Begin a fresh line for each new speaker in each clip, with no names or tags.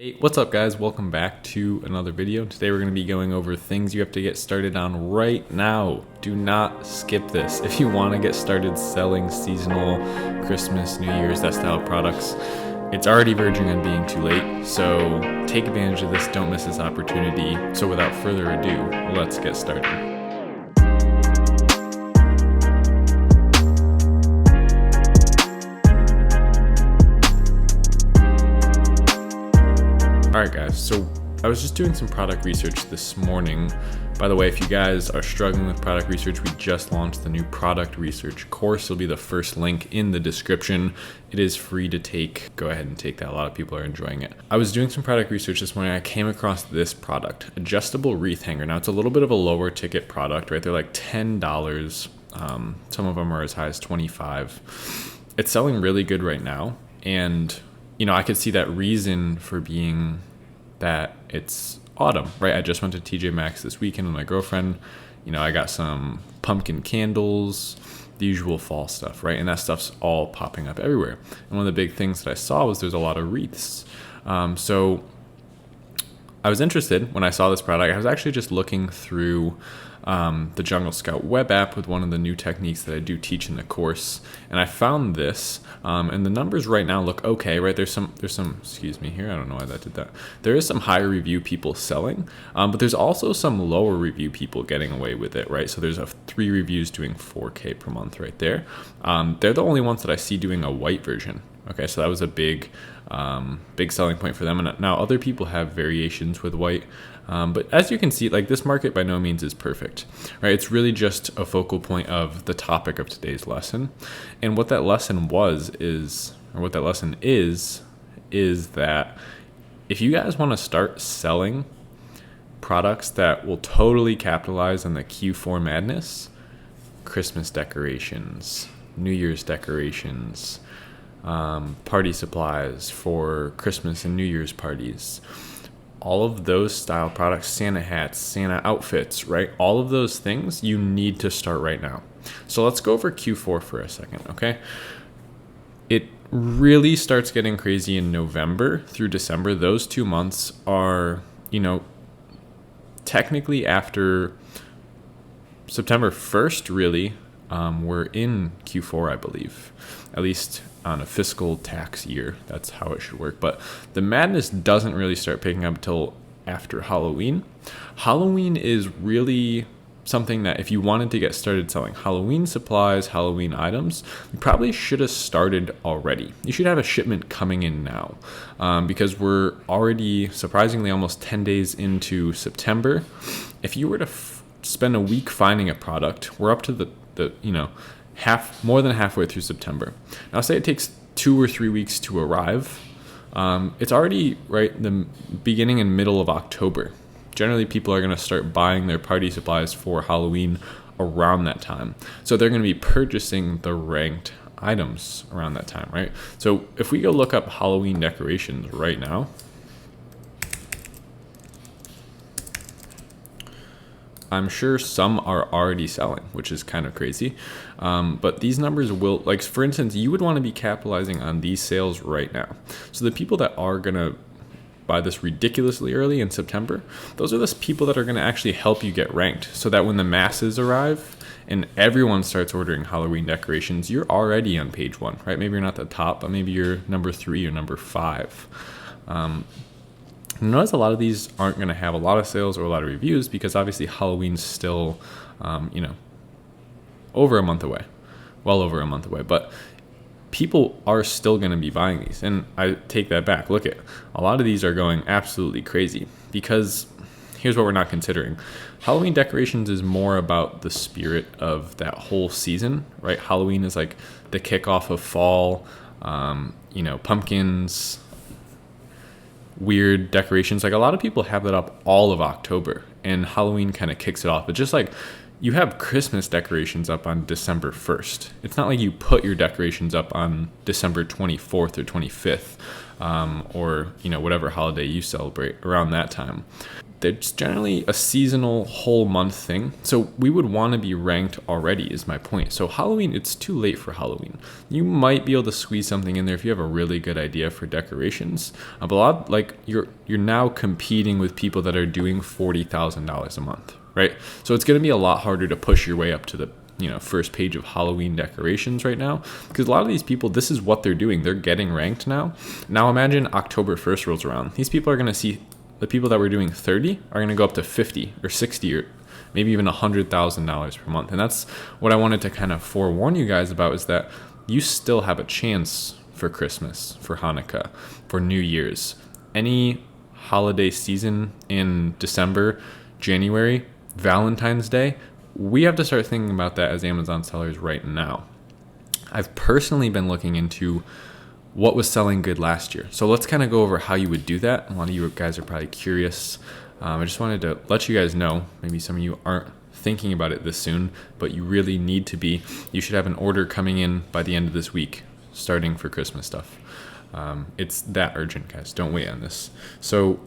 Hey, what's up guys? Welcome back to another video. Today we're going to be going over things you have to get started on right now. Do not skip this. If you want to get started selling seasonal Christmas, New Year's, that style of products, it's already verging on being too late. So take advantage of this. Don't miss this opportunity. So without further ado, let's get started. Alright guys, so I was just doing some product research this morning. By the way, if you guys are struggling with product research, we just launched the new product research course. It'll be the first link in the description. It is free to take. Go ahead and take that. A lot of people are enjoying it. I was doing some product research this morning. I came across this product, adjustable wreath hanger. Now it's a little bit of a lower ticket product, right? They're like $10. Some of them are as high as $25. It's selling really good right now. And I could see that reason for being that it's autumn, right? I just went to TJ Maxx this weekend with my girlfriend. I got some pumpkin candles, the usual fall stuff, right? And that stuff's all popping up everywhere. And one of the big things that I saw was there's a lot of wreaths. So I was interested when I saw this product. I was actually just looking through the Jungle Scout web app with one of the new techniques that I do teach in the course, and I found this, and the numbers right now look okay, right? There's some, excuse me here, I don't know why that did that. There is some higher review people selling, but there's also some lower review people getting away with it, right? So there's 3 reviews doing 4K per month right there. They're the only ones that I see doing a white version. Okay, so that was a big selling point for them. And now other people have variations with white. But as you can see, like, this market by no means is perfect, right? It's really just a focal point of the topic of today's lesson. And what that lesson is that if you guys want to start selling products that will totally capitalize on the Q4 madness, Christmas decorations, New Year's decorations, party supplies for Christmas and New Year's parties, all of those style products, Santa hats, Santa outfits, right? All of those things you need to start right now. So let's go over Q4 for a second, okay? It really starts getting crazy in November through December. Those 2 months are, technically after September 1st, really, we're in Q4, I believe, at least on a fiscal tax year. That's how it should work. But the madness doesn't really start picking up until after Halloween. Halloween is really something that if you wanted to get started selling Halloween supplies, Halloween items, you probably should have started already. You should have a shipment coming in now, because we're already surprisingly almost 10 days into September. If you were to spend a week finding a product, we're up to the more than halfway through September. Now say it takes 2 or 3 weeks to arrive. It's already the beginning and middle of October. Generally, people are going to start buying their party supplies for Halloween around that time. So they're going to be purchasing the ranked items around that time, right? So if we go look up Halloween decorations right now, I'm sure some are already selling, which is kind of crazy. But these numbers will, like, for instance, you would want to be capitalizing on these sales right now. So the people that are going to buy this ridiculously early in September, those are the people that are going to actually help you get ranked, so that when the masses arrive and everyone starts ordering Halloween decorations, you're already on page 1, right? Maybe you're not the top, but maybe you're number 3 or number 5. Notice a lot of these aren't going to have a lot of sales or a lot of reviews because obviously Halloween's still, over a month away, well over a month away. But people are still going to be buying these. And I take that back. Look at a lot of these are going absolutely crazy because here's what we're not considering. Halloween decorations is more about the spirit of that whole season, right? Halloween is like the kickoff of fall, pumpkins, weird decorations. Like, a lot of people have that up all of October, and Halloween kind of kicks it off. But just like you have Christmas decorations up on December 1st, it's not like you put your decorations up on December 24th or 25th, or whatever holiday you celebrate around that time. it's generally a seasonal whole month thing. So we would want to be ranked already is my point. So Halloween, it's too late for Halloween. You might be able to squeeze something in there if you have a really good idea for decorations. But a lot, like you're now competing with people that are doing $40,000 a month, right? So it's going to be a lot harder to push your way up to the first page of Halloween decorations right now, because a lot of these people, this is what they're doing. They're getting ranked now. Now imagine October 1st rolls around. These people are going to see the people that were doing 30 are going to go up to 50 or 60 or maybe even $100,000 per month. And that's what I wanted to kind of forewarn you guys about, is that you still have a chance for Christmas, for Hanukkah, for New Year's, any holiday season in December, January, Valentine's Day. We have to start thinking about that as Amazon sellers right now. I've personally been looking into what was selling good last year. So let's kind of go over how you would do that. A lot of you guys are probably curious. I just wanted to let you guys know, maybe some of you aren't thinking about it this soon, but you really need to be. You should have an order coming in by the end of this week, starting for Christmas stuff. It's that urgent, guys. Don't wait on this. So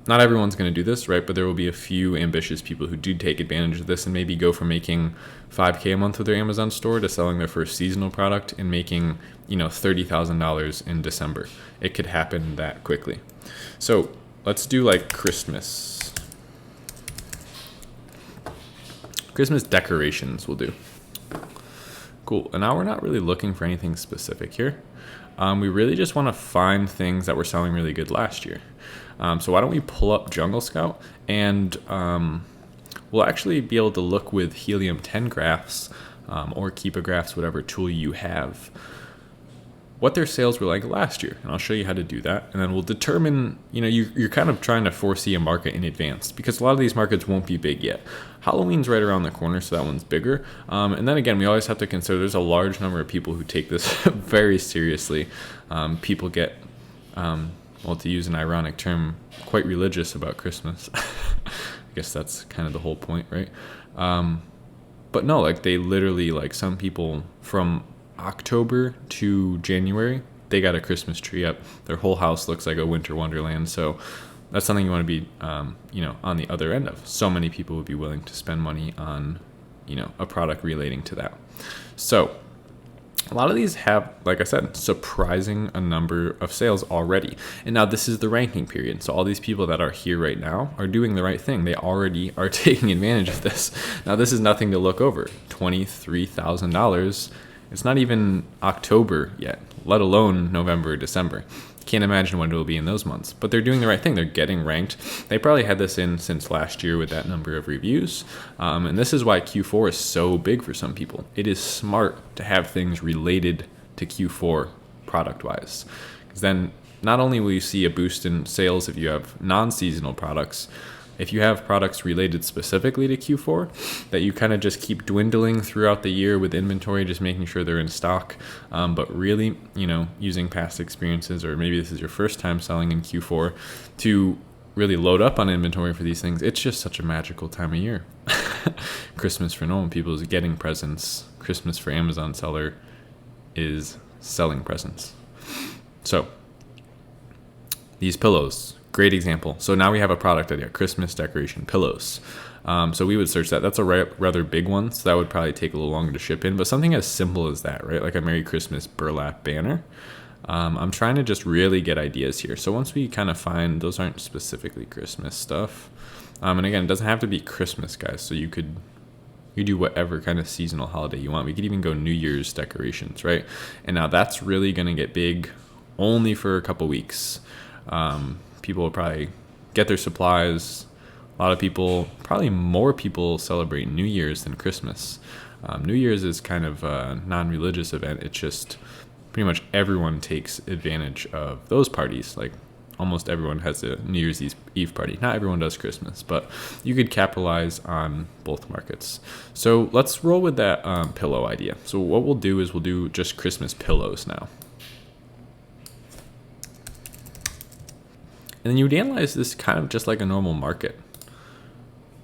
not everyone's going to do this, right? But there will be a few ambitious people who do take advantage of this and maybe go from making $5K a month with their Amazon store to selling their first seasonal product and making, $30,000 in December. It could happen that quickly. So let's do like Christmas decorations we'll do. Cool. And now we're not really looking for anything specific here. We really just want to find things that were selling really good last year. So why don't we pull up Jungle Scout, and we'll actually be able to look with Helium 10 graphs or Keepa graphs, whatever tool you have, what their sales were like last year. And I'll show you how to do that. And then we'll determine, you're kind of trying to foresee a market in advance, because a lot of these markets won't be big yet. Halloween's right around the corner, so that one's bigger. And then again, we always have to consider there's a large number of people who take this very seriously. People get, well, to use an ironic term, quite religious about Christmas. I guess that's kind of the whole point, right? But no, like they literally, like some people from October to January, they got a Christmas tree up. Their whole house looks like a winter wonderland. So that's something you want to be, on the other end of. So many people would be willing to spend money on, a product relating to that. So a lot of these have, like I said, surprising a number of sales already. And now this is the ranking period. So all these people that are here right now are doing the right thing. They already are taking advantage of this. Now this is nothing to look over. $23,000. It's not even October yet, let alone November or December. Can't imagine what it will be in those months. But they're doing the right thing. They're getting ranked. They probably had this in since last year with that number of reviews. And this is why Q4 is so big for some people. It is smart to have things related to Q4 product-wise. Because then not only will you see a boost in sales if you have non-seasonal products, if you have products related specifically to Q4 that you kind of just keep dwindling throughout the year with inventory, just making sure they're in stock, but really, using past experiences, or maybe this is your first time selling in Q4, to really load up on inventory for these things. It's just such a magical time of year. Christmas for normal people is getting presents. Christmas for Amazon seller is selling presents. So these pillows, great example. So now we have a product idea, Christmas decoration pillows. So we would search that. That's a rather big one, so that would probably take a little longer to ship in. But something as simple as that, right? Like a Merry Christmas burlap banner. I'm trying to just really get ideas here. So once we kind of find, those aren't specifically Christmas stuff. And again, it doesn't have to be Christmas, guys. So you do whatever kind of seasonal holiday you want. We could even go New Year's decorations, right? And now that's really going to get big only for a couple weeks. People will probably get their supplies. A lot of people, probably more people, celebrate New Year's than Christmas. New Year's is kind of a non-religious event. It's just pretty much everyone takes advantage of those parties. Like almost everyone has a New Year's Eve party. Not everyone does Christmas, but you could capitalize on both markets. So let's roll with that pillow idea. So what we'll do is we'll do just Christmas pillows now. And then you would analyze this kind of just like a normal market.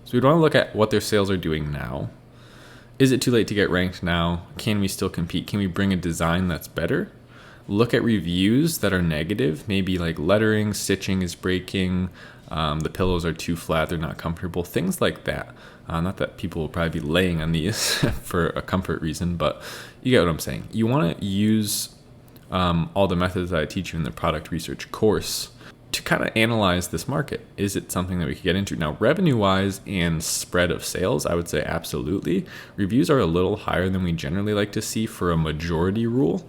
So we'd want to look at what their sales are doing now. Is it too late to get ranked now? Can we still compete? Can we bring a design that's better? look at reviews that are negative, maybe like lettering, stitching is breaking, the pillows are too flat, they're not comfortable, things like that. Not that people will probably be laying on these for a comfort reason, but you get what I'm saying. You want to use all the methods that I teach you in the product research course to kind of analyze this market. Is it something that we could get into? Now, revenue-wise and spread of sales, I would say absolutely. Reviews are a little higher than we generally like to see for a majority rule.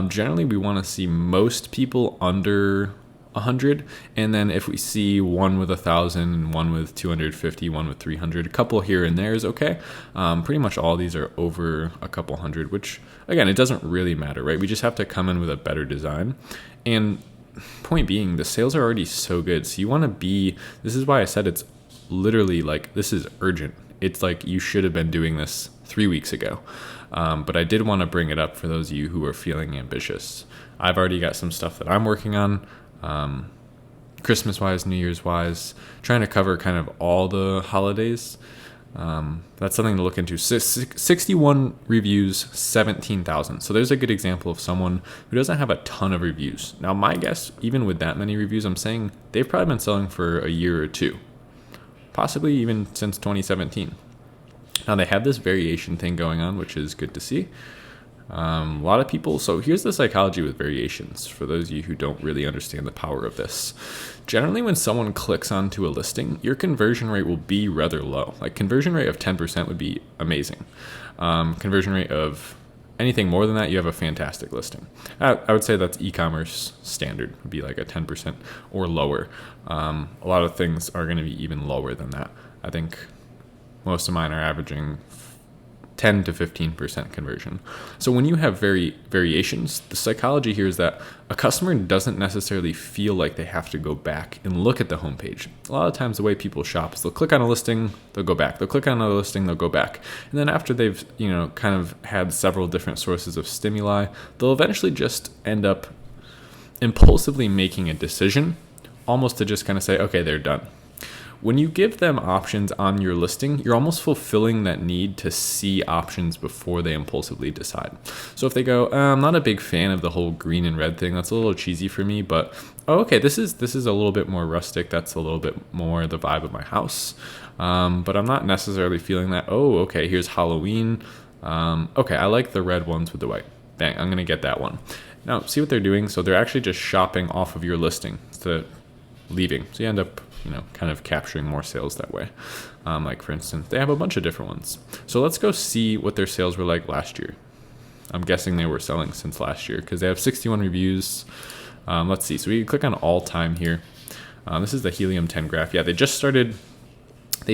Generally, we want to see most people under 100, and then if we see one with 1,000 and one with 250, one with 300, a couple here and there is okay. Pretty much all these are over a couple hundred, which again, it doesn't really matter, right? We just have to come in with a better design. And point being, the sales are already so good, so you want to be, this is why I said it's literally like, this is urgent. It's like you should have been doing this 3 weeks ago. But I did want to bring it up for those of you who are feeling ambitious. I've already got some stuff that I'm working on, Christmas wise, New Year's wise, trying to cover kind of all the holidays. That's something to look into. 61 reviews, 17,000. So there's a good example of someone who doesn't have a ton of reviews. Now, my guess, even with that many reviews, I'm saying they've probably been selling for a year or two, possibly even since 2017. Now, they have this variation thing going on, which is good to see. A lot of people, so here's the psychology with variations for those of you who don't really understand the power of this. Generally, when someone clicks onto a listing, your conversion rate will be rather low. Like conversion rate of 10% would be amazing. Conversion rate of anything more than that, you have a fantastic listing. I would say that's e-commerce standard, would be like a 10% or lower. A lot of things are going to be even lower than that. I think most of mine are averaging 10 to 15% conversion. So when you have variations, the psychology here is that a customer doesn't necessarily feel like they have to go back and look at the homepage. A lot of times the way people shop is they'll click on a listing, they'll go back. They'll click on another listing, they'll go back. And then after they've, kind of had several different sources of stimuli, they'll eventually just end up impulsively making a decision, almost to just kind of say, okay, they're done. When you give them options on your listing, you're almost fulfilling that need to see options before they impulsively decide. So if they go, I'm not a big fan of the whole green and red thing, that's a little cheesy for me, but okay, this is a little bit more rustic, that's a little bit more the vibe of my house. But I'm not necessarily feeling that, okay, here's Halloween. Okay, I like the red ones with the white. Bang, I'm gonna get that one. Now, see what they're doing? So they're actually just shopping off of your listing instead of leaving. So you end up kind of capturing more sales that way. Like for instance, they have a bunch of different ones. So let's go see what their sales were like last year. I'm guessing they were selling since last year because they have 61 reviews. Let's see. So we can click on all time here. This is the Helium 10 graph. Yeah, they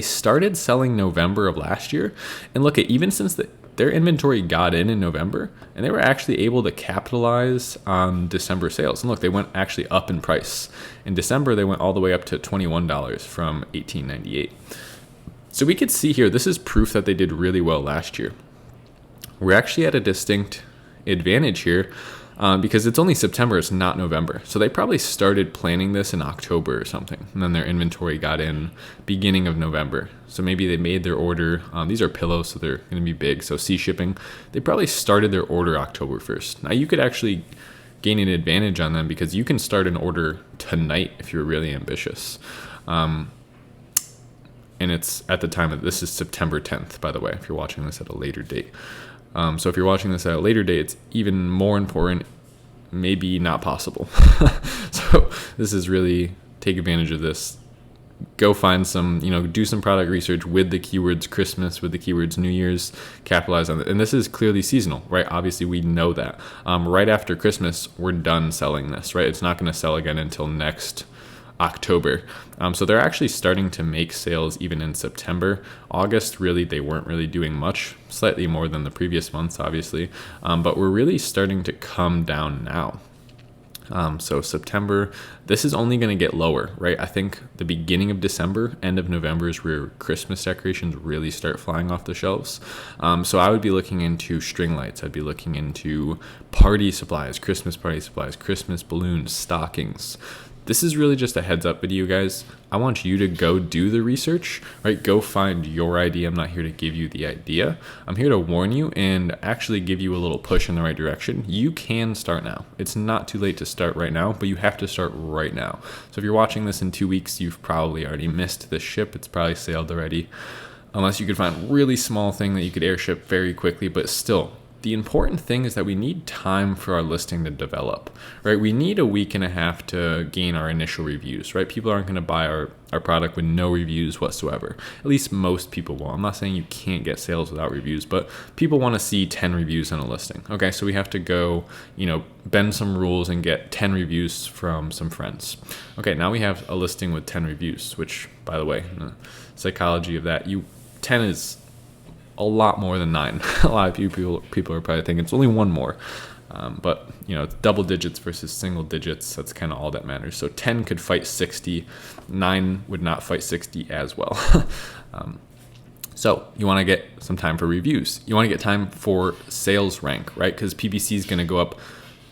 started selling November of last year. And look at, even since their inventory got in November, and they were actually able to capitalize on December sales. And look, they went actually up in price. In December, they went all the way up to $21 from $18.98. So we could see here, this is proof that they did really well last year. We're actually at a distinct advantage here because it's only September, it's not November. So they probably started planning this in October or something, and then their inventory got in beginning of November. So maybe they made their order. These are pillows, so they're going to be big. So sea shipping, they probably started their order October 1st. Now you could actually gain an advantage on them because you can start an order tonight if you're really ambitious. And it's at the time of, this is September 10th, by the way, if you're watching this at a later date. So if you're watching this at a later date, it's even more important, maybe not possible. So this is really, take advantage of this. Go find some, do some product research with the keywords Christmas, with the keywords New Year's, capitalize on it. And this is clearly seasonal, right? Obviously, we know that. Right after Christmas, we're done selling this, right? It's not going to sell again until next October. So they're actually starting to make sales even in September. August, really, they weren't really doing much, slightly more than the previous months, obviously. But we're really starting to come down now. So September, this is only going to get lower, right? I think the beginning of December, end of November is where Christmas decorations really start flying off the shelves. So I would be looking into string lights. I'd be looking into party supplies, Christmas party supplies, Christmas balloons, stockings, this is really just a heads up video, guys. I want you to go do the research, right? Go find your idea. I'm not here to give you the idea. I'm here to warn you and actually give you a little push in the right direction. You can start now. It's not too late to start right now, but you have to start right now. So if you're watching this in 2 weeks, you've probably already missed this ship. It's probably sailed already. Unless you could find a really small thing that you could airship very quickly, but still, the important thing is that we need time for our listing to develop, right? We need a week and a half to gain our initial reviews, right? People aren't going to buy our product with no reviews whatsoever. At least most people will. I'm not saying you can't get sales without reviews, but people want to see 10 reviews on a listing. Okay, so we have to go, bend some rules and get 10 reviews from some friends. Okay, now we have a listing with 10 reviews, which, by the way, the psychology of that, 10 is a lot more than 9. A lot of people are probably thinking it's only one more. But it's double digits versus single digits. That's kind of all that matters. So 10 could fight 60. 9 would not fight 60 as well. So you want to get some time for reviews. You want to get time for sales rank, right? Because PPC is going to go up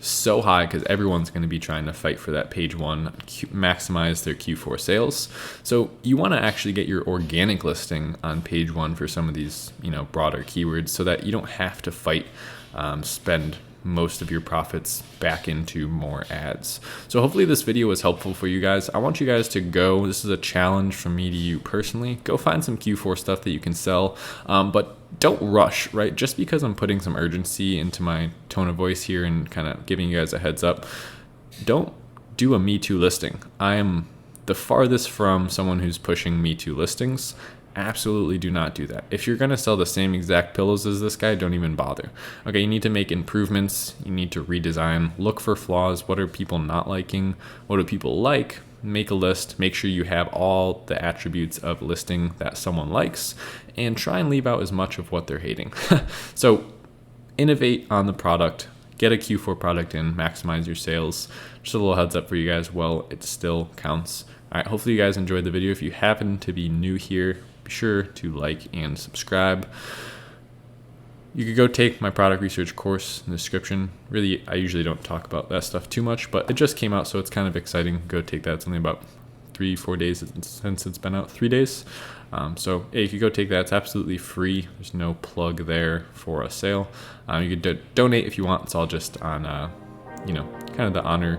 so high because everyone's going to be trying to fight for that page 1, maximize their Q4 sales. So you want to actually get your organic listing on page 1 for some of these, broader keywords so that you don't have to fight, spend most of your profits back into more ads. So hopefully this video was helpful for you guys. I want you guys to go, this is a challenge from me to you personally, go find some Q4 stuff that you can sell, but don't rush, right? Just because I'm putting some urgency into my tone of voice here and kind of giving you guys a heads up, don't do a Me Too listing. I am the farthest from someone who's pushing Me Too listings. Absolutely do not do that. If you're going to sell the same exact pillows as this guy, don't even bother. Okay, you need to make improvements. You need to redesign. Look for flaws. What are people not liking? What do people like? Make a list. Make sure you have all the attributes of listing that someone likes and try and leave out as much of what they're hating. So innovate on the product. Get a Q4 product in. Maximize your sales. Just a little heads up for you guys. Well, it still counts. All right, hopefully you guys enjoyed the video. If you happen to be new here, be sure to like and subscribe. You could go take my product research course in the description. Really, I usually don't talk about that stuff too much, but it just came out, so it's kind of exciting. Go take that. It's only about 3-4 days since it's been out. 3 days. So yeah, you could go take that. It's absolutely free. There's no plug there for a sale. You could donate if you want. It's all just on, kind of the honor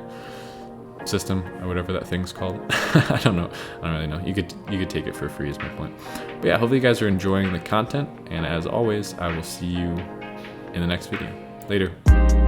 system or whatever that thing's called. I don't know. I don't really know. You could take it for free is my point. But yeah, hopefully you guys are enjoying the content. And as always, I will see you in the next video. Later.